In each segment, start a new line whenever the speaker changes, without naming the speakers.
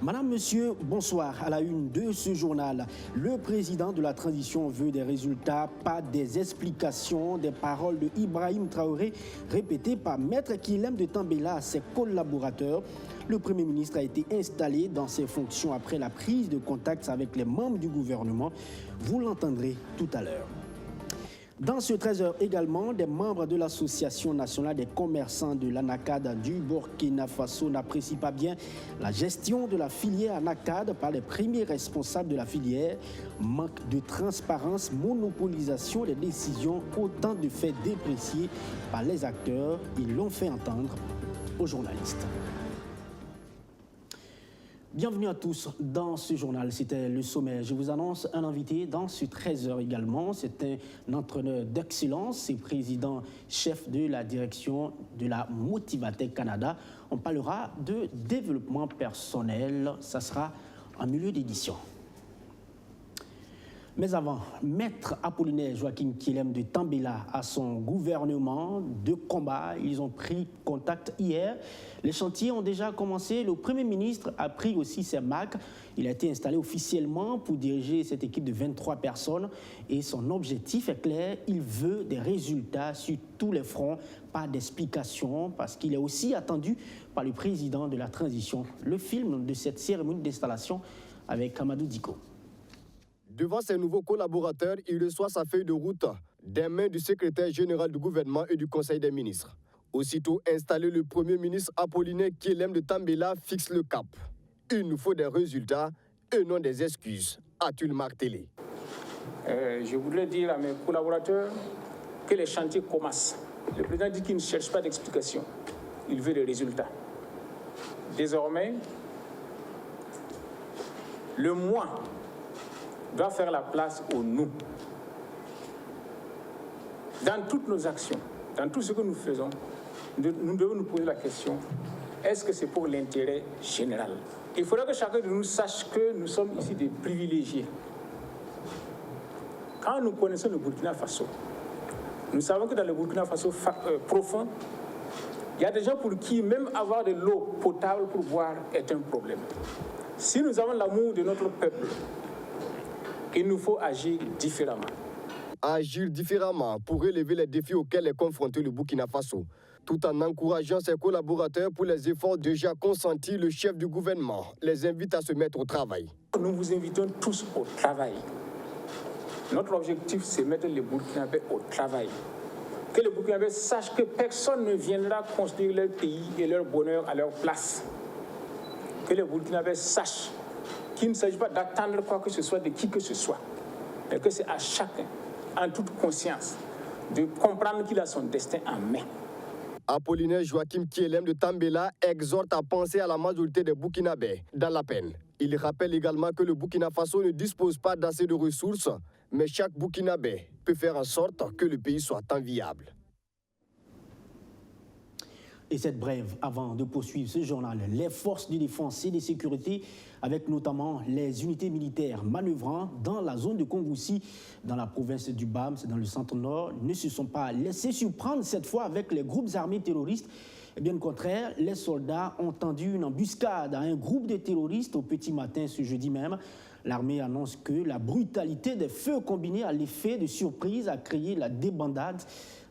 Madame, Monsieur, bonsoir. À la une de ce journal, le président de la transition veut des résultats, pas des explications. Des paroles de Ibrahim Traoré répétées par Maître Kilem de Tambela à ses collaborateurs. Le Premier ministre a été installé dans ses fonctions après la prise de contact avec les membres du gouvernement. Vous l'entendrez tout à l'heure. Dans ce 13h également, des membres de l'Association nationale des commerçants de l'ANACAD du Burkina Faso n'apprécient pas bien la gestion de la filière ANACAD par les premiers responsables de la filière. Manque de transparence, monopolisation des décisions, autant de faits dépréciés par les acteurs. Ils l'ont fait entendre aux journalistes. Bienvenue à tous dans ce journal, c'était le sommaire. Je vous annonce un invité dans ce 13h également. C'est un entraîneur d'excellence et président-chef de la direction de la Motivatech Canada. On parlera de développement personnel, ça sera en milieu d'édition. Mais avant, Maître Apollinaire Joachim Kilem de Tambela à son gouvernement de combat, ils ont pris contact hier. Les chantiers ont déjà commencé. Le Premier ministre a pris aussi ses marques. Il a été installé officiellement pour diriger cette équipe de 23 personnes. Et son objectif est clair, il veut des résultats sur tous les fronts, pas d'explications, parce qu'il est aussi attendu par le président de la transition. Le film de cette cérémonie d'installation avec Amadou Diko.
Devant ses nouveaux collaborateurs, il reçoit sa feuille de route des mains du secrétaire général du gouvernement et du conseil des ministres. Aussitôt installé, le Premier ministre Apollinaire Kilem de Tambela fixe le cap. Il nous faut des résultats et non des excuses, a-t-il martelé.
Je voudrais dire à mes collaborateurs que les chantiers commencent. Le président dit qu'il ne cherche pas d'explication, il veut des résultats. Désormais, le moi doit faire la place au nous. Dans toutes nos actions, dans tout ce que nous faisons, nous devons nous poser la question, est-ce que c'est pour l'intérêt général? Il faudra que chacun de nous sache que nous sommes ici des privilégiés. Quand nous connaissons le Burkina Faso, nous savons que dans le Burkina Faso profond, il y a des gens pour qui même avoir de l'eau potable pour boire est un problème. Si nous avons l'amour de notre peuple, il nous faut agir différemment.
Agir différemment pour relever les défis auxquels est confronté le Burkina Faso, tout en encourageant ses collaborateurs pour les efforts déjà consentis. Le chef du gouvernement les invite à se mettre au travail.
Nous vous invitons tous au travail. Notre objectif, c'est mettre les Burkinabés au travail. Que les Burkinabés sachent que personne ne viendra construire leur pays et leur bonheur à leur place. Que les Burkinabés sachent qu'il ne s'agit pas d'attendre quoi que ce soit de qui que ce soit, mais que c'est à chacun, en toute conscience, de comprendre qu'il a son destin en main.
Apollinaire Joachim Kilem de Tambela exhorte à penser à la majorité des Burkinabés dans la peine. Il rappelle également que le Burkina Faso ne dispose pas d'assez de ressources, mais chaque Burkinabé peut faire en sorte que le pays soit enviable.
Et cette brève, avant de poursuivre ce journal, les forces de défense et de sécurité, avec notamment les unités militaires manœuvrant dans la zone de Kongoussi, dans la province du BAM, c'est dans le centre-nord, ne se sont pas laissés surprendre cette fois avec les groupes armés terroristes. Et bien au contraire, les soldats ont tendu une embuscade à un groupe de terroristes au petit matin ce jeudi même. L'armée annonce que la brutalité des feux combinés à l'effet de surprise a créé la débandade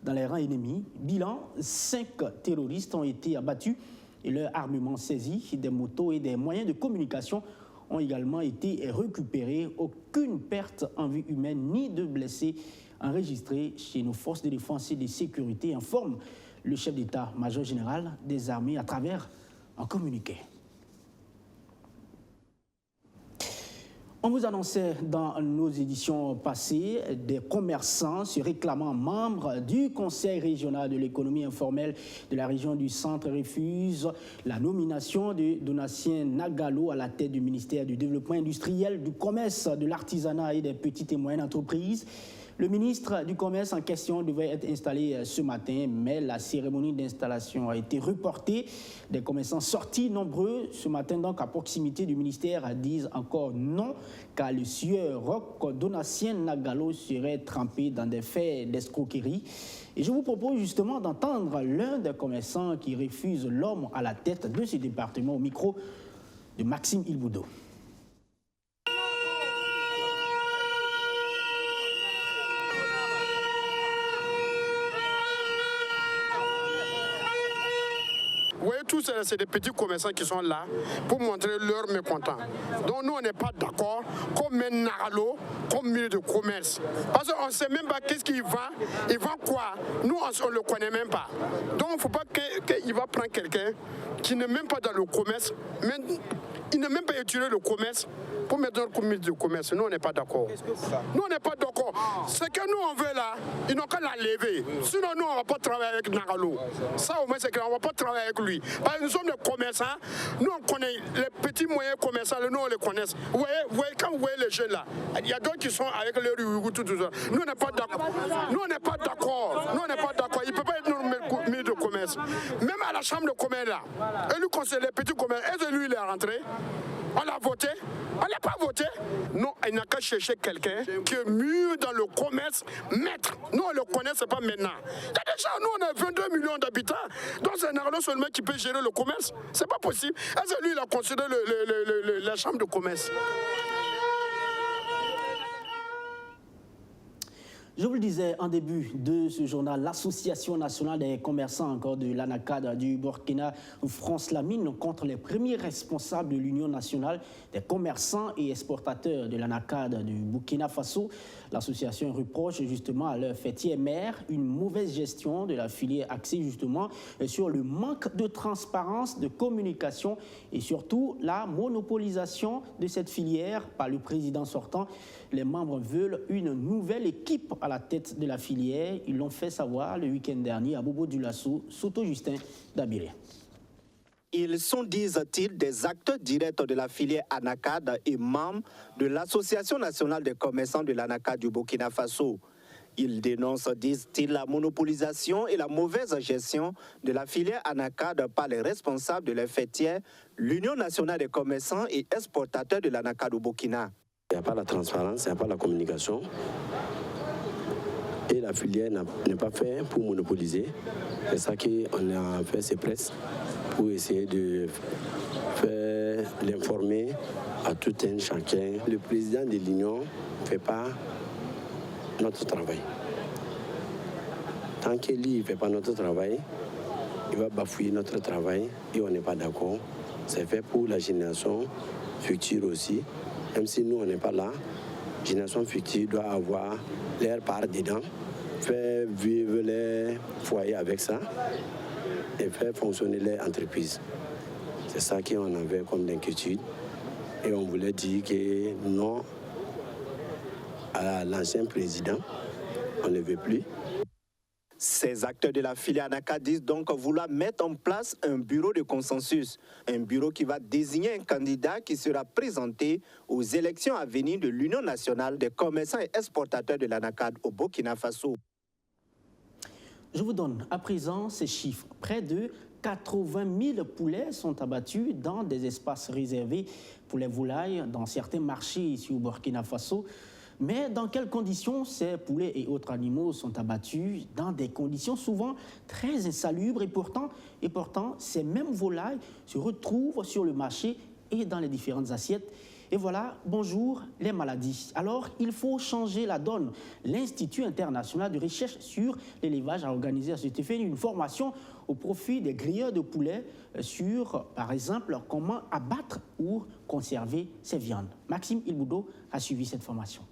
dans les rangs ennemis. Bilan, 5 terroristes ont été abattus et leur armement saisi. Des motos et des moyens de communication ont également été récupérés. Aucune perte en vie humaine ni de blessés enregistrés chez nos forces de défense et de sécurité, informe le chef d'état-major général des armées à travers un communiqué. On vous annonçait dans nos éditions passées des commerçants se réclamant membres du Conseil régional de l'économie informelle de la région du Centre refusent la nomination de Donatien Nagalo à la tête du ministère du Développement industriel, du Commerce, de l'Artisanat et des petites et moyennes entreprises. Le ministre du Commerce en question devait être installé ce matin, mais la cérémonie d'installation a été reportée. Des commerçants sortis nombreux ce matin, donc à proximité du ministère, disent encore non, car le sieur Roch Donatien Nagalo serait trempé dans des faits d'escroquerie. Et je vous propose justement d'entendre l'un des commerçants qui refuse l'homme à la tête de ce département au micro de Maxime Ilboudo.
Vous voyez, tous c'est des petits commerçants qui sont là pour montrer leur mécontent. Donc nous, on n'est pas d'accord comme un Nagalo, comme ministre de commerce. Parce qu'on ne sait même pas qu'est-ce qu'il vend. Il vend quoi? Nous, on ne le connaît même pas. Donc il ne faut pas qu'il va prendre quelqu'un qui n'est même pas dans le commerce, mais il n'a même pas étudié le commerce pour mettre notre ministre de commerce. Nous, on n'est pas d'accord. Nous, on n'est pas d'accord. Ce que nous, on veut là, ils n'ont qu'à la lever. Sinon, nous, on ne va pas travailler avec Nagalo. Ça, au moins, c'est qu'on ne va pas travailler avec lui. Parce que nous sommes des commerçants. Nous, on connaît les petits moyens commerçants. Nous, on les connaît. Vous voyez, quand vous voyez les jeunes là, il y a d'autres qui sont avec leur Uyghur, tout ça. Nous, on n'est pas d'accord. Nous, on n'est pas d'accord. Nous, on n'est pas d'accord. Il ne peut pas être notre ministre de commerce. Même à la chambre de commerce là, et lui conseille les petits commerces. Est-ce que lui, il est rentré? On l'a voté? On n'a pas voté? Non, il n'a qu'à chercher quelqu'un qui est mieux dans le commerce, maître. Nous, on le connaît, ce n'est pas maintenant. Il y a déjà, nous, on a 22 millions d'habitants. Donc, c'est un Nagalo seulement qui peut gérer le commerce. Ce n'est pas possible. Est-ce que lui, il a considéré la chambre de commerce?
Je vous le disais en début de ce journal, l'Association nationale des commerçants encore de l'ANACAD du Burkina fronce la mine contre les premiers responsables de l'Union nationale des commerçants et exportateurs de l'ANACAD du Burkina Faso. L'association reproche justement à leur fêtier maire une mauvaise gestion de la filière axée justement sur le manque de transparence, de communication et surtout la monopolisation de cette filière par le président sortant. Les membres veulent une nouvelle équipe à la tête de la filière. Ils l'ont fait savoir le week-end dernier à Bobo Dioulasso, Soto Justin d'Abiré.
Ils sont, disent-ils, des acteurs directs de la filière ANACAD et membres de l'Association nationale des commerçants de l'ANACAD du Burkina Faso. Ils dénoncent, disent-ils, la monopolisation et la mauvaise gestion de la filière ANACAD par les responsables de la fêtière, l'Union nationale des commerçants et exportateurs de l'ANACAD au Burkina.
Il n'y a pas la transparence, il n'y a pas la communication. Et la filière n'est pas faite pour monopoliser. C'est ça qu'on a fait ses presses pour essayer de faire l'informer à tout un chacun. Le président de l'Union ne fait pas notre travail. Tant que lui ne fait pas notre travail, il va bafouiller notre travail et on n'est pas d'accord. C'est fait pour la génération future aussi. Même si nous, on n'est pas là, la génération future doit avoir leur part dedans, faire vivre les foyers avec ça et faire fonctionner les entreprises. C'est ça qu'on avait comme inquiétude. Et on voulait dire que non à l'ancien président, on ne veut plus.
Ces acteurs de la filière ANACAD disent donc vouloir mettre en place un bureau de consensus, un bureau qui va désigner un candidat qui sera présenté aux élections à venir de l'Union nationale des commerçants et exportateurs de l'ANACAD au Burkina Faso.
Je vous donne à présent ces chiffres. Près de 80 000 poulets sont abattus dans des espaces réservés pour les volailles dans certains marchés ici au Burkina Faso. Mais dans quelles conditions ces poulets et autres animaux sont abattus? Dans des conditions souvent très insalubres et pourtant ces mêmes volailles se retrouvent sur le marché et dans les différentes assiettes. Et voilà, bonjour, les maladies. Alors, il faut changer la donne. L'Institut international de recherche sur l'élevage a organisé à cet effet une formation au profit des grilleurs de poulets sur, par exemple, comment abattre ou conserver ces viandes. Maxime Ilboudo a suivi cette formation.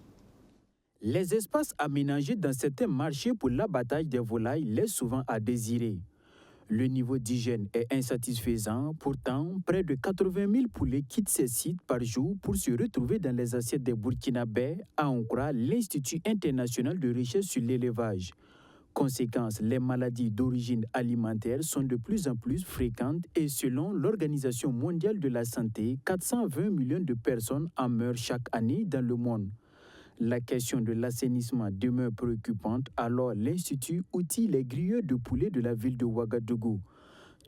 Les espaces aménagés dans certains marchés pour l'abattage des volailles laissent souvent à désirer. Le niveau d'hygiène est insatisfaisant, pourtant, près de 80 000 poulets quittent ces sites par jour pour se retrouver dans les assiettes des Burkinabés, à en croire l'Institut international de recherche sur l'élevage. Conséquence, les maladies d'origine alimentaire sont de plus en plus fréquentes et selon l'Organisation mondiale de la santé, 420 millions de personnes en meurent chaque année dans le monde. La question de l'assainissement demeure préoccupante, alors l'Institut outille les grilleurs de poulet de la ville de Ouagadougou.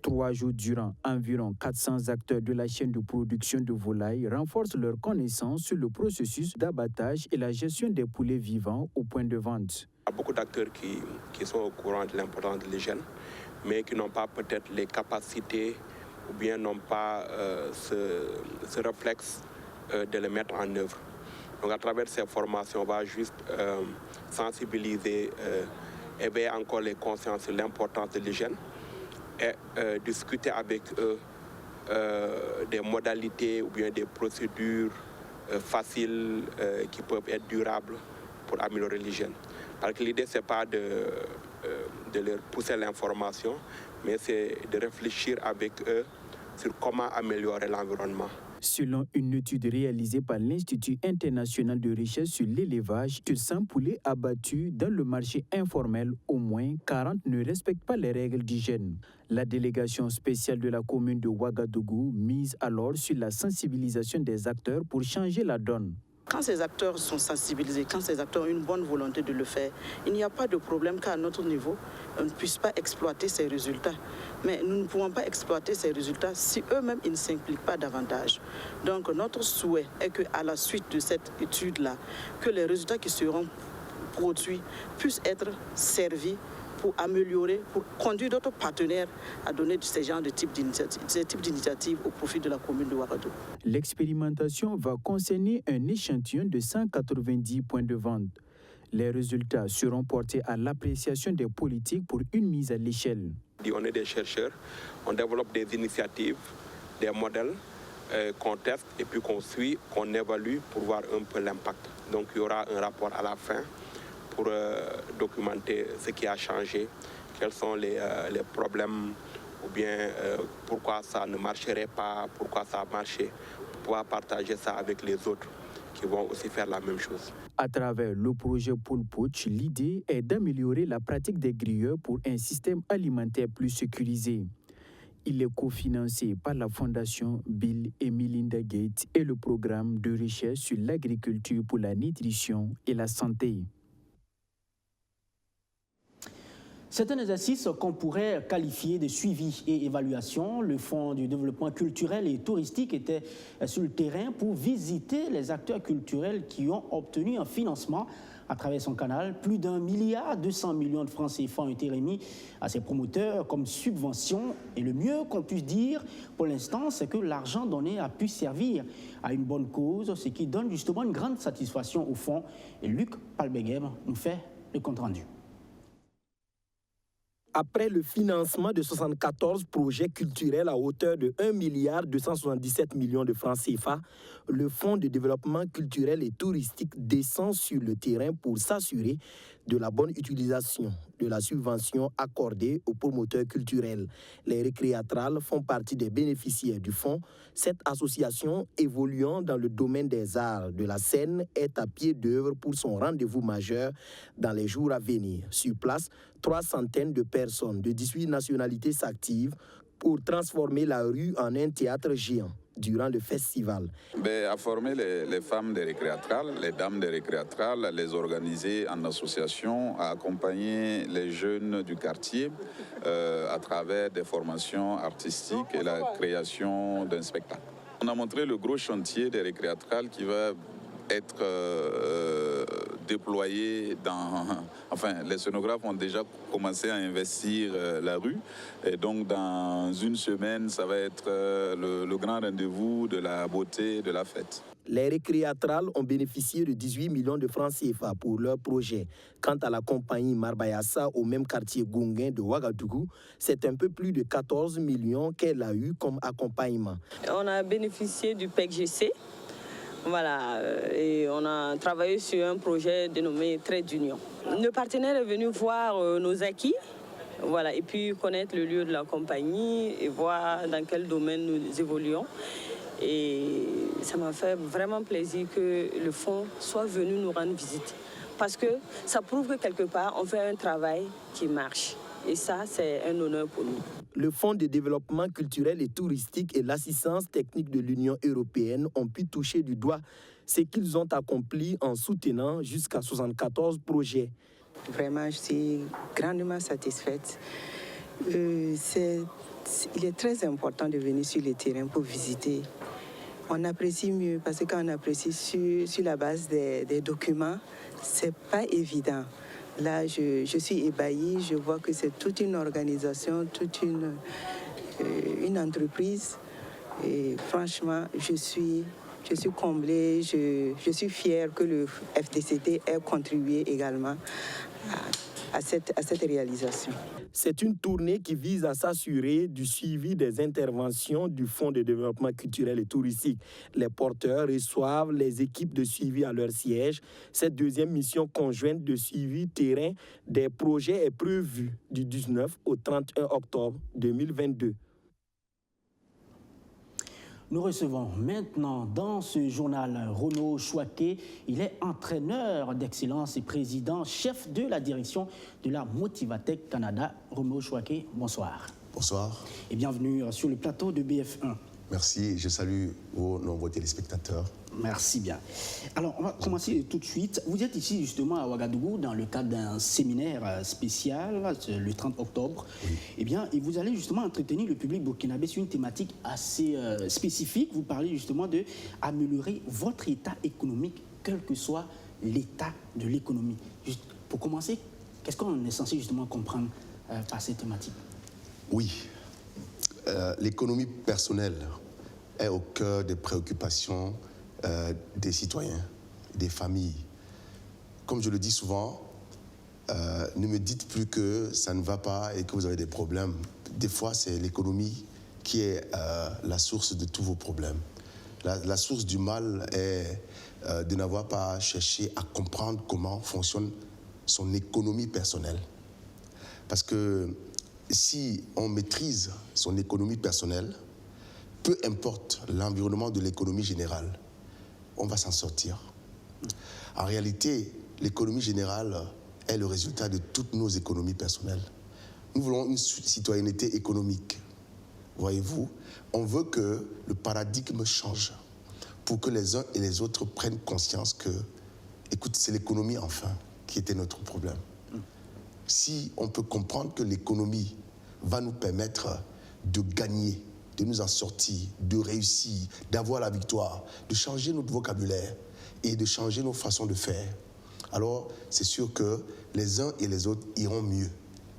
3 jours durant, environ 400 acteurs de la chaîne de production de volailles renforcent leurs connaissances sur le processus d'abattage et la gestion des poulets vivants au point de vente.
Il y a beaucoup d'acteurs qui sont au courant de l'importance de l'hygiène, mais qui n'ont pas peut-être les capacités ou bien n'ont pas ce réflexe de le mettre en œuvre. Donc à travers ces formations, on va juste sensibiliser, éveiller encore les consciences sur l'importance de l'hygiène et discuter avec eux des modalités ou bien des procédures faciles qui peuvent être durables pour améliorer l'hygiène. Parce que l'idée, ce n'est pas de leur pousser l'information, mais c'est de réfléchir avec eux sur comment améliorer l'environnement.
Selon une étude réalisée par l'Institut international de recherche sur l'élevage, sur 100 poulets abattus dans le marché informel, au moins 40 ne respectent pas les règles d'hygiène. La délégation spéciale de la commune de Ouagadougou mise alors sur la sensibilisation des acteurs pour changer la donne.
Quand ces acteurs sont sensibilisés, quand ces acteurs ont une bonne volonté de le faire, il n'y a pas de problème qu'à notre niveau, on ne puisse pas exploiter ces résultats. Mais nous ne pouvons pas exploiter ces résultats si eux-mêmes ils ne s'impliquent pas davantage. Donc notre souhait est qu'à la suite de cette étude-là, que les résultats qui seront produits puissent être servis pour améliorer, pour conduire d'autres partenaires à donner ces types d'initiatives au profit de la commune de Ouagadougou.
L'expérimentation va concerner un échantillon de 190 points de vente. Les résultats seront portés à l'appréciation des politiques pour une mise à l'échelle.
On est des chercheurs, on développe des initiatives, des modèles qu'on teste et puis qu'on suit, qu'on évalue pour voir un peu l'impact. Donc il y aura un rapport à la fin pour documenter ce qui a changé, quels sont les problèmes ou bien pourquoi ça ne marcherait pas, pourquoi ça a marché, pour pouvoir partager ça avec les autres qui vont aussi faire la même chose.
À travers le projet Poule Poach, l'idée est d'améliorer la pratique des grilleurs pour un système alimentaire plus sécurisé. Il est cofinancé par la Fondation Bill et Melinda Gates et le programme de recherche sur l'agriculture pour la nutrition et la santé.
C'est un exercice qu'on pourrait qualifier de suivi et évaluation. Le Fonds du développement culturel et touristique était sur le terrain pour visiter les acteurs culturels qui ont obtenu un financement à travers son canal. Plus d'1,2 milliard de francs CFA ont été remis à ces promoteurs comme subvention. Et le mieux qu'on puisse dire pour l'instant, c'est que l'argent donné a pu servir à une bonne cause, ce qui donne justement une grande satisfaction au fond. Et Luc Palbeghem nous fait le compte-rendu.
Après le financement de 74 projets culturels à hauteur de 1,277 milliard de francs CFA, le Fonds de développement culturel et touristique descend sur le terrain pour s'assurer de la bonne utilisation de la subvention accordée aux promoteurs culturels. Les récréatrales font partie des bénéficiaires du fonds. Cette association évoluant dans le domaine des arts de la scène est à pied d'œuvre pour son rendez-vous majeur dans les jours à venir. Sur place, 300 de personnes de 18 nationalités s'activent pour transformer la rue en un théâtre géant durant le festival.
À former les femmes des récréatrales, les dames des récréatrales, les organiser en association, à accompagner les jeunes du quartier à travers des formations artistiques et la création d'un spectacle. On a montré le gros chantier des récréatrales qui va être déployé dans... Enfin, les scénographes ont déjà commencé à investir la rue. Et donc, dans une semaine, ça va être le grand rendez-vous de la beauté, de la fête.
Les récréatrales ont bénéficié de 18 millions de francs CFA pour leur projet. Quant à la compagnie Marbayassa, au même quartier Gounguin de Ouagadougou, c'est un peu plus de 14 millions qu'elle a eu comme accompagnement.
On a bénéficié du PECGC. Voilà, et on a travaillé sur un projet dénommé Trait d'Union. Le partenaire est venu voir nos acquis, voilà, et puis connaître le lieu de la compagnie et voir dans quel domaine nous évoluons. Et ça m'a fait vraiment plaisir que le fonds soit venu nous rendre visite. Parce que ça prouve que quelque part, on fait un travail qui marche. Et ça, c'est un honneur pour nous.
Le Fonds de développement culturel et touristique et l'assistance technique de l'Union européenne ont pu toucher du doigt ce qu'ils ont accompli en soutenant jusqu'à 74 projets.
Vraiment, je suis grandement satisfaite. Il est très important de venir sur le terrain pour visiter. On apprécie mieux parce que quand on apprécie sur la base des documents, c'est pas évident. Là, je suis ébahie, je vois que c'est toute une organisation, toute une entreprise. Et franchement, je suis comblée, je suis fière que le FDCT ait contribué également à cette réalisation.
C'est une tournée qui vise à s'assurer du suivi des interventions du Fonds de développement culturel et touristique. Les porteurs reçoivent les équipes de suivi à leur siège. Cette deuxième mission conjointe de suivi terrain des projets est prévue du 19 au 31 octobre 2022.
Nous recevons maintenant dans ce journal Renaud Chouaké. Il est entraîneur d'excellence et président, chef de la direction de la Motivatech Canada. Renaud Chouaké, bonsoir.
Bonsoir.
Et bienvenue sur le plateau de BF1.
Merci, je salue vos nombreux téléspectateurs.
Merci bien. Alors, on va commencer tout de suite. Vous êtes ici justement à Ouagadougou dans le cadre d'un séminaire spécial, le 30 octobre. Oui. Eh bien, et vous allez justement entretenir le public burkinabé sur une thématique assez spécifique. Vous parlez justement d'améliorer votre état économique, quel que soit l'état de l'économie. Juste pour commencer, qu'est-ce qu'on est censé justement comprendre par cette thématique?
Oui. L'économie personnelle est au cœur des préoccupations des citoyens, des familles. Comme je le dis souvent, ne me dites plus que ça ne va pas et que vous avez des problèmes. Des fois, c'est l'économie qui est la source de tous vos problèmes. La source du mal est de n'avoir pas cherché à comprendre comment fonctionne son économie personnelle. Parce que si on maîtrise son économie personnelle, peu importe l'environnement de l'économie générale, on va s'en sortir. En réalité, l'économie générale est le résultat de toutes nos économies personnelles. Nous voulons une citoyenneté économique. Voyez-vous, on veut que le paradigme change pour que les uns et les autres prennent conscience que, écoute, c'est l'économie enfin qui était notre problème. Si on peut comprendre que l'économie va nous permettre de gagner, de nous en sortir, de réussir, d'avoir la victoire, de changer notre vocabulaire et de changer nos façons de faire, alors c'est sûr que les uns et les autres iront mieux.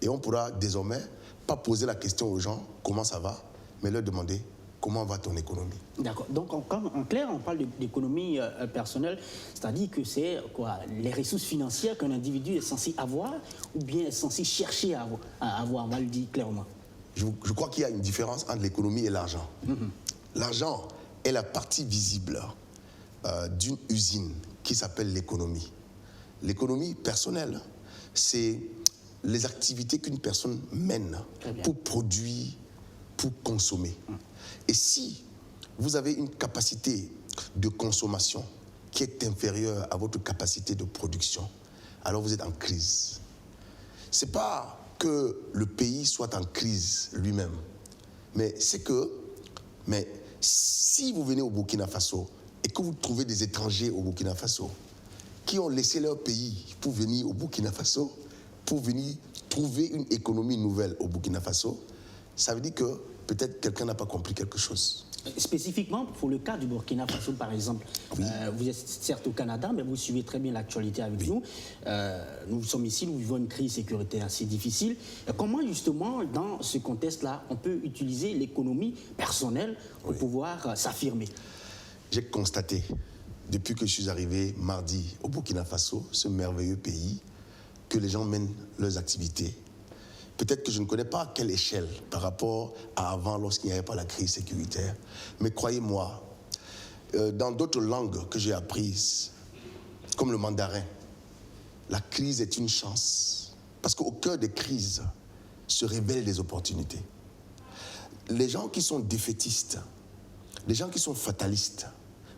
Et on pourra désormais pas poser la question aux gens comment ça va, mais leur demander comment va ton économie.
D'accord. Donc, en clair, on parle d'économie personnelle, c'est-à-dire que c'est quoi, les ressources financières qu'un individu est censé avoir ou bien est censé chercher à avoir, on va le dire clairement.
Je crois qu'il y a une différence entre l'économie et l'argent. L'argent est la partie visible d'une usine qui s'appelle l'économie. L'économie personnelle, c'est les activités qu'une personne mène pour produire, pour consommer. Et si vous avez une capacité de consommation qui est inférieure à votre capacité de production, alors vous êtes en crise. Ce n'est pas que le pays soit en crise lui-même, mais c'est que, si vous venez au Burkina Faso et que vous trouvez des étrangers au Burkina Faso qui ont laissé leur pays pour venir au Burkina Faso, pour venir trouver une économie nouvelle au Burkina Faso, ça veut dire que peut-être quelqu'un n'a pas compris quelque chose.
Spécifiquement pour le cas du Burkina Faso, par exemple, oui. Vous êtes certes au Canada, mais vous suivez très bien l'actualité avec nous. Nous sommes ici, nous vivons une crise sécuritaire assez difficile. Comment justement, dans ce contexte-là, on peut utiliser l'économie personnelle pour pouvoir s'affirmer?
J'ai constaté, depuis que je suis arrivé mardi au Burkina Faso, ce merveilleux pays, que les gens mènent leurs activités. Peut-être que je ne connais pas à quelle échelle par rapport à avant lorsqu'il n'y avait pas la crise sécuritaire. Mais croyez-moi, dans d'autres langues que j'ai apprises, comme le mandarin, la crise est une chance. Parce qu'au cœur des crises se révèlent des opportunités. Les gens qui sont défaitistes, les gens qui sont fatalistes,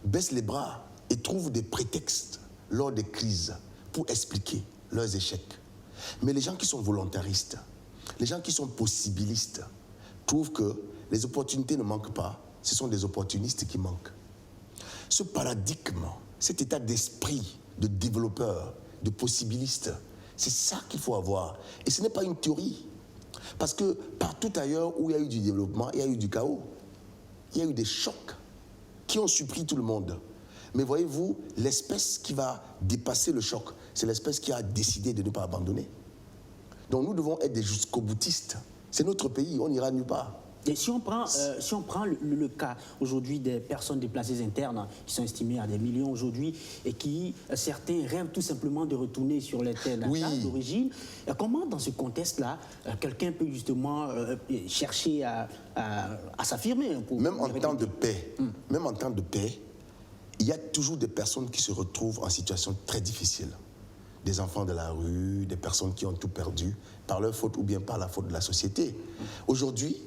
baissent les bras et trouvent des prétextes lors des crises pour expliquer leurs échecs. Mais les gens qui sont volontaristes, les gens qui sont possibilistes trouvent que les opportunités ne manquent pas, ce sont des opportunistes qui manquent. Ce paradigme cet état d'esprit de développeur, de possibiliste. C'est ça qu'il faut avoir. Et ce n'est pas une théorie. Parce que partout ailleurs où il y a eu du développement, il y a eu du chaos. Il y a eu des chocs qui ont surpris tout le monde. Mais voyez-vous, l'espèce qui va dépasser le choc, c'est l'espèce qui a décidé de ne pas abandonner. Donc nous devons être des jusqu'au-boutistes. C'est notre pays, on n'ira nulle part.
Et si on prend le cas aujourd'hui des personnes déplacées internes qui sont estimées à des millions aujourd'hui et qui, certains rêvent tout simplement de retourner sur les terres natales d'origine, comment dans ce contexte-là, quelqu'un peut justement chercher à s'affirmer?
Même en temps de paix, il y a toujours des personnes qui se retrouvent en situation très difficile. Des enfants de la rue, des personnes qui ont tout perdu par leur faute ou bien par la faute de la société. Aujourd'hui,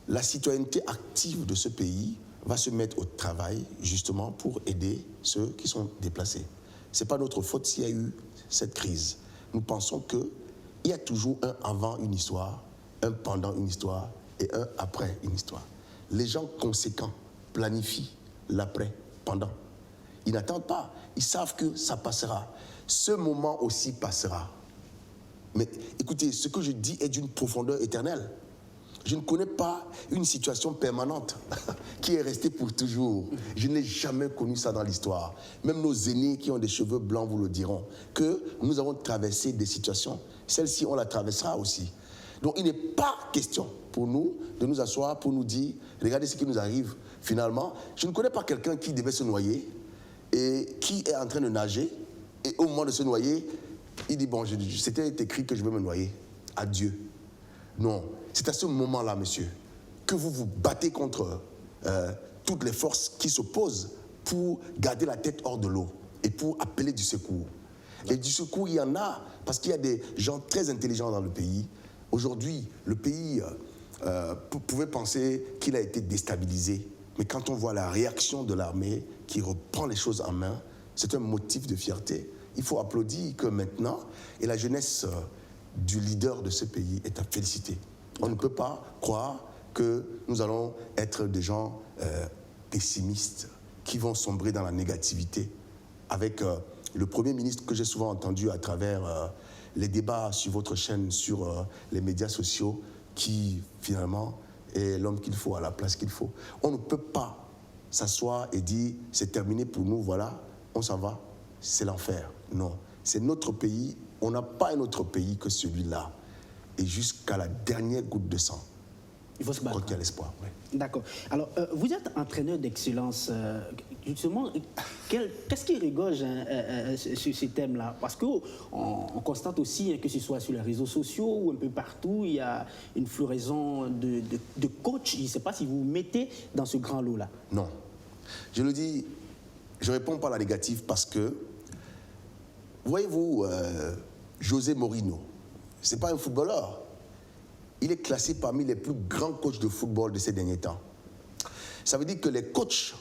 la citoyenneté active de ce pays va se mettre au travail justement pour aider ceux qui sont déplacés. Ce n'est pas notre faute s'il y a eu cette crise. Nous pensons qu'il y a toujours un avant une histoire, un pendant une histoire et un après une histoire. Les gens conséquents planifient l'après, pendant. Ils n'attendent pas, ils savent que ça passera. Ce moment aussi passera. Mais écoutez, ce que je dis est d'une profondeur éternelle. Je ne connais pas une situation permanente qui est restée pour toujours. Je n'ai jamais connu ça dans l'histoire. Même nos aînés qui ont des cheveux blancs vous le diront, que nous avons traversé des situations. Celle-ci, on la traversera aussi. Donc il n'est pas question pour nous de nous asseoir pour nous dire, regardez ce qui nous arrive. Finalement, je ne connais pas quelqu'un qui devait se noyer et qui est en train de nager et au moment de se noyer, il dit, bon, c'était écrit que je vais me noyer. Adieu. Non, c'est à ce moment-là, monsieur, que vous vous battez contre toutes les forces qui s'opposent pour garder la tête hors de l'eau et pour appeler du secours. Et du secours, il y en a, parce qu'il y a des gens très intelligents dans le pays. Aujourd'hui, le pays pouvait penser qu'il a été déstabilisé. Mais quand on voit la réaction de l'armée qui reprend les choses en main, c'est un motif de fierté. Il faut applaudir que maintenant, et la jeunesse du leader de ce pays est à féliciter. On ne peut pas croire que nous allons être des gens pessimistes qui vont sombrer dans la négativité. Avec le Premier ministre que j'ai souvent entendu à travers les débats sur votre chaîne, sur les médias sociaux, qui finalement est l'homme qu'il faut à la place qu'il faut. On ne peut pas s'asseoir et dire c'est terminé pour nous, voilà, on s'en va, c'est l'enfer. Non, c'est notre pays. On n'a pas un autre pays que celui-là. Et jusqu'à la dernière goutte de sang,
il faut se battre.
Il y a l'espoir. Oui.
D'accord. Alors, vous êtes entraîneur d'excellence. Justement, qu'est-ce qui rigole sur ces thèmes-là? Parce qu'on constate aussi, que ce soit sur les réseaux sociaux ou un peu partout, il y a une floraison de coachs. Je ne sais pas si vous vous mettez dans ce grand lot-là.
Non. Je le dis, je ne réponds pas à la négative parce que, voyez-vous, José Mourinho, ce n'est pas un footballeur. Il est classé parmi les plus grands coachs de football de ces derniers temps. Ça veut dire que les coachs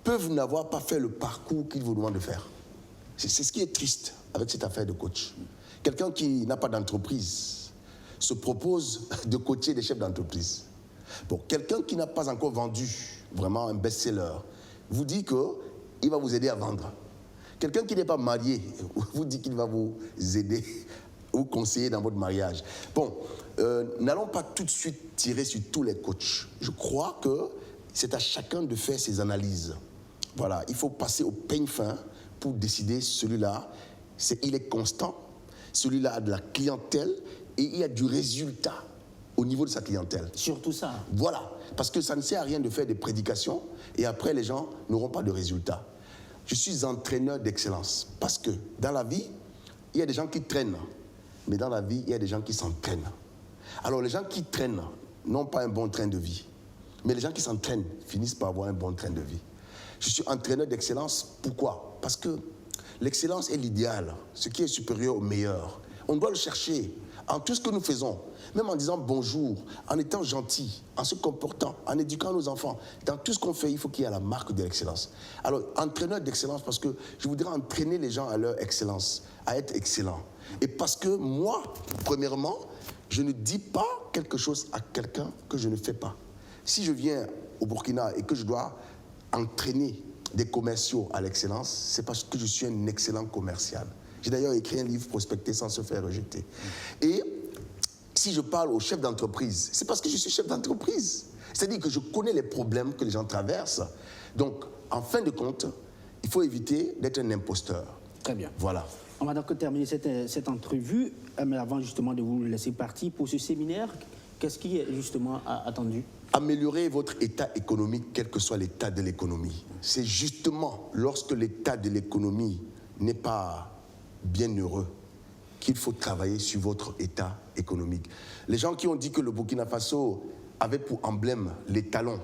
peuvent n'avoir pas fait le parcours qu'ils vous demandent de faire. C'est ce qui est triste avec cette affaire de coach. Quelqu'un qui n'a pas d'entreprise se propose de coacher des chefs d'entreprise. Bon, quelqu'un qui n'a pas encore vendu vraiment un best-seller vous dit qu'il va vous aider à vendre. Quelqu'un qui n'est pas marié vous dit qu'il va vous aider ou conseiller dans votre mariage. Bon, n'allons pas tout de suite tirer sur tous les coachs. Je crois que c'est à chacun de faire ses analyses. Voilà, il faut passer au peigne fin pour décider celui-là, il est constant, celui-là a de la clientèle et il y a du résultat au niveau de sa clientèle.
Surtout ça.
Voilà, parce que ça ne sert à rien de faire des prédications et après les gens n'auront pas de résultat. Je suis entraîneur d'excellence parce que dans la vie, il y a des gens qui traînent, mais dans la vie, il y a des gens qui s'entraînent. Alors les gens qui traînent n'ont pas un bon train de vie, mais les gens qui s'entraînent finissent par avoir un bon train de vie. Je suis entraîneur d'excellence, pourquoi? Parce que l'excellence est l'idéal, ce qui est supérieur au meilleur. On doit le chercher en tout ce que nous faisons, même en disant bonjour, en étant gentil, en se comportant, en éduquant nos enfants. Dans tout ce qu'on fait, il faut qu'il y ait la marque de l'excellence. Alors, entraîneur d'excellence, parce que je voudrais entraîner les gens à leur excellence, à être excellents. Et parce que moi, premièrement, je ne dis pas quelque chose à quelqu'un que je ne fais pas. Si je viens au Burkina et que je dois entraîner des commerciaux à l'excellence, c'est parce que je suis un excellent commercial. J'ai d'ailleurs écrit un livre prospecté sans se faire rejeter. Et si je parle aux chefs d'entreprise, c'est parce que je suis chef d'entreprise. C'est-à-dire que je connais les problèmes que les gens traversent. Donc, en fin de compte, il faut éviter d'être un imposteur.
Très bien.
Voilà.
On va donc terminer cette entrevue, mais avant justement de vous laisser partir pour ce séminaire, qu'est-ce qui est justement attendu?
Améliorer votre état économique, quel que soit l'état de l'économie. C'est justement lorsque l'état de l'économie n'est pas bien heureux qu'il faut travailler sur votre état économique. Les gens qui ont dit que le Burkina Faso avait pour emblème les talons,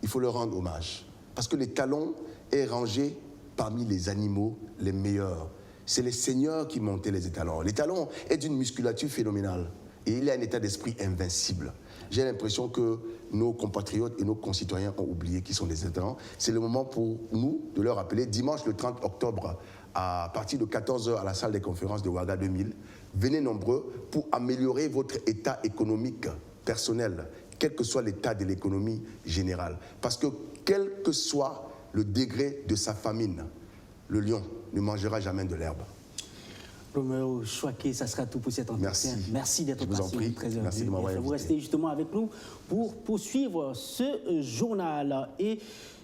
il faut leur rendre hommage. Parce que les talons est rangé parmi les animaux les meilleurs. C'est les seigneurs qui montaient les étalons. L'étalon est d'une musculature phénoménale et il a un état d'esprit invincible. J'ai l'impression que nos compatriotes et nos concitoyens ont oublié qu'ils sont des étalons. C'est le moment pour nous de leur rappeler, dimanche le 30 octobre, à partir de 14h à la salle des conférences de Ouaga 2000, venez nombreux pour améliorer votre état économique personnel, quel que soit l'état de l'économie générale. Parce que quel que soit le degré de sa famine, le lion ne mangera jamais de l'herbe.
Roméo Chouaké, ça sera tout pour cet entretien. Merci d'être passé. Très heureux.
Merci de m'avoir invité.
Vous restez justement avec nous pour poursuivre ce journal. Et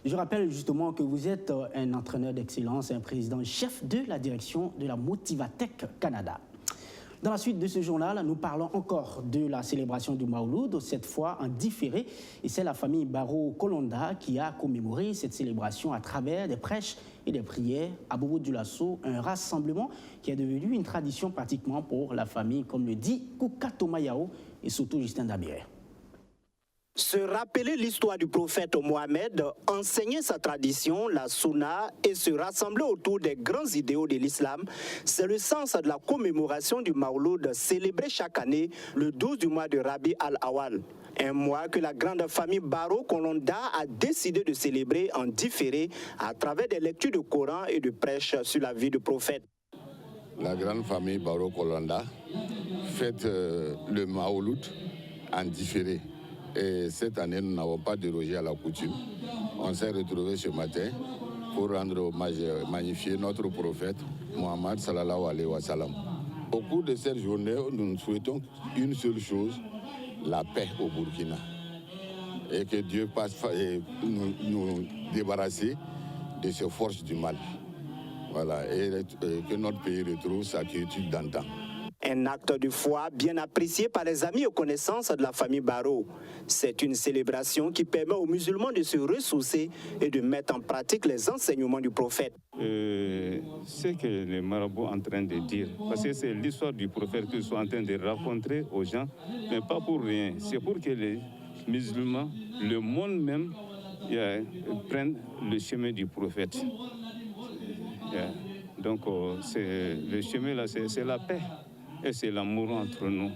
je rappelle justement que vous êtes un entraîneur d'excellence, un président-chef de la direction de la Motivatech Canada. Dans la suite de ce journal, nous parlons encore de la célébration du Mawlud, cette fois en différé. Et c'est la famille Barrow Kolonda qui a commémoré cette célébration à travers des prêches et des prières à Bobo Dioulasso, un rassemblement qui est devenu une tradition pratiquement pour la famille, comme le dit Kouka Tomayao et surtout Justin Dabiré.
Se rappeler l'histoire du prophète Mohamed, enseigner sa tradition, la Sunna, et se rassembler autour des grands idéaux de l'islam, c'est le sens de la commémoration du Mawlud célébré chaque année le 12 du mois de Rabi al-Awal. Un mois que la grande famille Barrow Kolonda a décidé de célébrer en différé à travers des lectures de Coran et de prêches sur la vie du prophète.
La grande famille Barrow Kolonda fête le Mawlud en différé. Et cette année, nous n'avons pas dérogé à la coutume. On s'est retrouvés ce matin pour rendre hommage, magnifier notre prophète, Mohammed sallallahu alayhi wa sallam. Au cours de cette journée, nous souhaitons une seule chose, la paix au Burkina. Et que Dieu passe nous débarrasser de ces forces du mal. Voilà, et que notre pays retrouve sa quiétude d'antan.
Un acte de foi bien apprécié par les amis et connaissances de la famille Barrow. C'est une célébration qui permet aux musulmans de se ressourcer et de mettre en pratique les enseignements du prophète.
Ce que les marabouts sont en train de dire, parce que c'est l'histoire du prophète qu'ils sont en train de raconter aux gens, mais pas pour rien. C'est pour que les musulmans, le monde même, prennent le chemin du prophète. Donc, le chemin là, c'est la paix. Et c'est l'amour entre nous.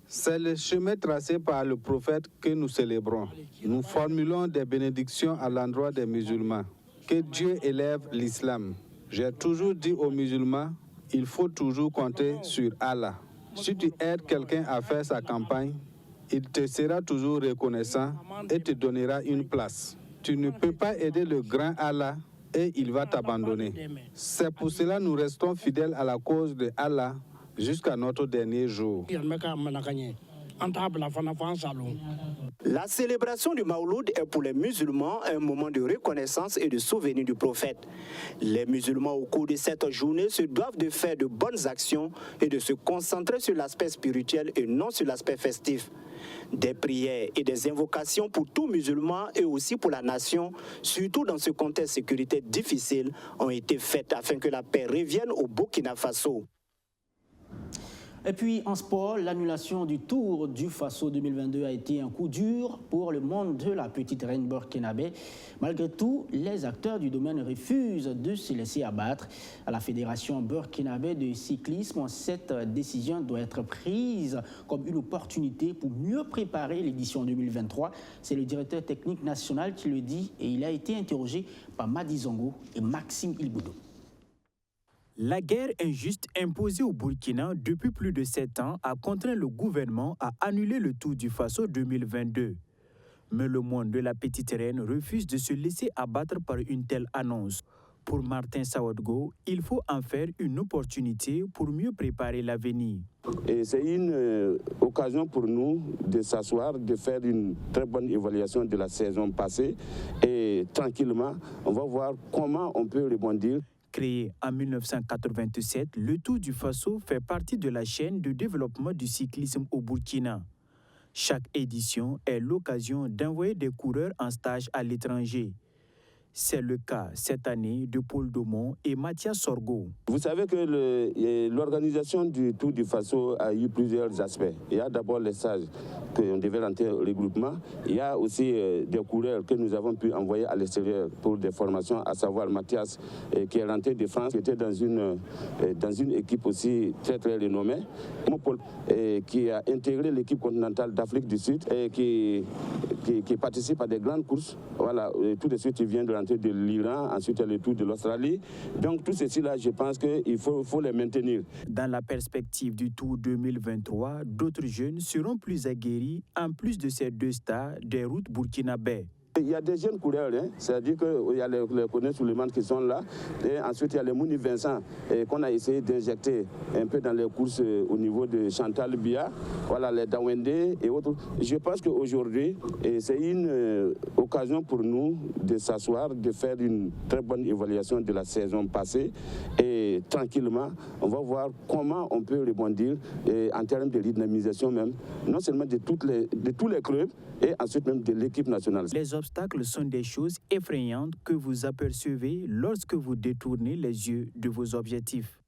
C'est le chemin tracé par le prophète que nous célébrons. Nous formulons des bénédictions à l'endroit des musulmans. Que Dieu élève l'islam. J'ai toujours dit aux musulmans, il faut toujours compter sur Allah. Si tu aides quelqu'un à faire sa campagne, il te sera toujours reconnaissant et te donnera une place. Tu ne peux pas aider le grand Allah et il va t'abandonner. C'est pour cela que nous restons fidèles à la cause de Allah jusqu'à notre dernier jour.
La célébration du Mawlud est pour les musulmans un moment de reconnaissance et de souvenir du prophète. Les musulmans au cours de cette journée se doivent de faire de bonnes actions et de se concentrer sur l'aspect spirituel et non sur l'aspect festif. Des prières et des invocations pour tout musulman et aussi pour la nation, surtout dans ce contexte sécuritaire difficile, ont été faites afin que la paix revienne au Burkina Faso.
Et puis en sport, l'annulation du Tour du Faso 2022 a été un coup dur pour le monde de la petite reine burkinabé. Malgré tout, les acteurs du domaine refusent de se laisser abattre. À la Fédération burkinabé de cyclisme, cette décision doit être prise comme une opportunité pour mieux préparer l'édition 2023. C'est le directeur technique national qui le dit et il a été interrogé par Madi Zongo et Maxime Ilboudou.
La guerre injuste imposée au Burkina depuis plus de 7 ans a contraint le gouvernement à annuler le Tour du Faso 2022. Mais le monde de la petite reine refuse de se laisser abattre par une telle annonce. Pour Martin Sawadgo, il faut en faire une opportunité pour mieux préparer l'avenir.
Et c'est une occasion pour nous de s'asseoir, de faire une très bonne évaluation de la saison passée et tranquillement, on va voir comment on peut rebondir.
Créé en 1987, le Tour du Faso fait partie de la chaîne de développement du cyclisme au Burkina. Chaque édition est l'occasion d'envoyer des coureurs en stage à l'étranger. C'est le cas cette année de Paul Domon et Mathias Sorgo.
Vous savez que l'organisation du Tour du Faso a eu plusieurs aspects. Il y a d'abord les stages qu'on devait rentrer au regroupement. Il y a aussi des coureurs que nous avons pu envoyer à l'extérieur pour des formations, à savoir Mathias qui est rentré de France, qui était dans une équipe aussi très très renommée. Paul qui a intégré l'équipe continentale d'Afrique du Sud et qui participe à des grandes courses. Voilà, tout de suite il vient de rentrer de l'Iran, ensuite le Tour de l'Australie. Donc tout ceci là, je pense qu'il faut les maintenir.
Dans la perspective du Tour 2023, d'autres jeunes seront plus aguerris en plus de ces deux stars des routes burkinabè.
Il y a des jeunes coureurs, c'est-à-dire qu'il y a les Koné Souleymane qui sont là, et ensuite il y a les Mouni Vincent qu'on a essayé d'injecter un peu dans les courses au niveau de Chantal Biya, voilà, les Dawende et autres. Je pense qu'aujourd'hui, c'est une occasion pour nous de s'asseoir, de faire une très bonne évaluation de la saison passée et tranquillement, on va voir comment on peut rebondir en termes de dynamisation même, non seulement de tous les clubs et ensuite même de l'équipe nationale.
Les obstacles sont des choses effrayantes que vous apercevez lorsque vous détournez les yeux de vos objectifs.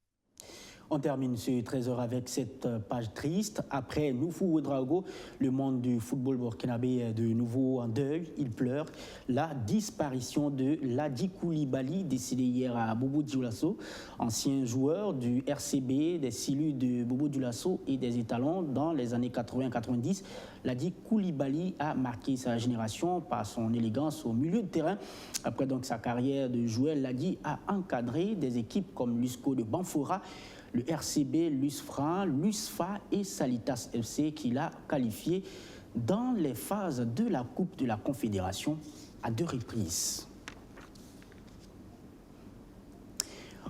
On termine ce 13h avec cette page triste. Après Noufou Ouedraogo, le monde du football burkinabé est de nouveau en deuil. Il pleure la disparition de Ladi Koulibaly, décédé hier à Bobo Dioulasso, ancien joueur du RCB, des Silus de Bobo Dioulasso et des étalons dans les années 80-90. Ladi Koulibaly a marqué sa génération par son élégance au milieu de terrain. Après donc sa carrière de joueur, Ladi a encadré des équipes comme l'USCO de Banfora, le RCB, l'USFRA, l'USFA et Salitas FC qu'il a qualifié dans les phases de la Coupe de la Confédération à 2 reprises.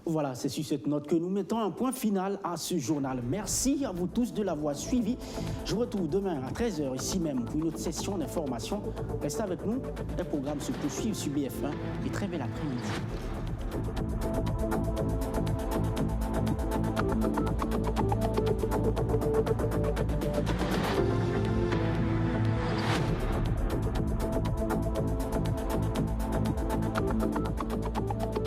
Voilà, c'est sur cette note que nous mettons un point final à ce journal. Merci à vous tous de l'avoir suivi. Je vous retrouve demain à 13h ici même pour une autre session d'information. Restez avec nous, les programmes se poursuivent sur BF1 et très bel après-midi.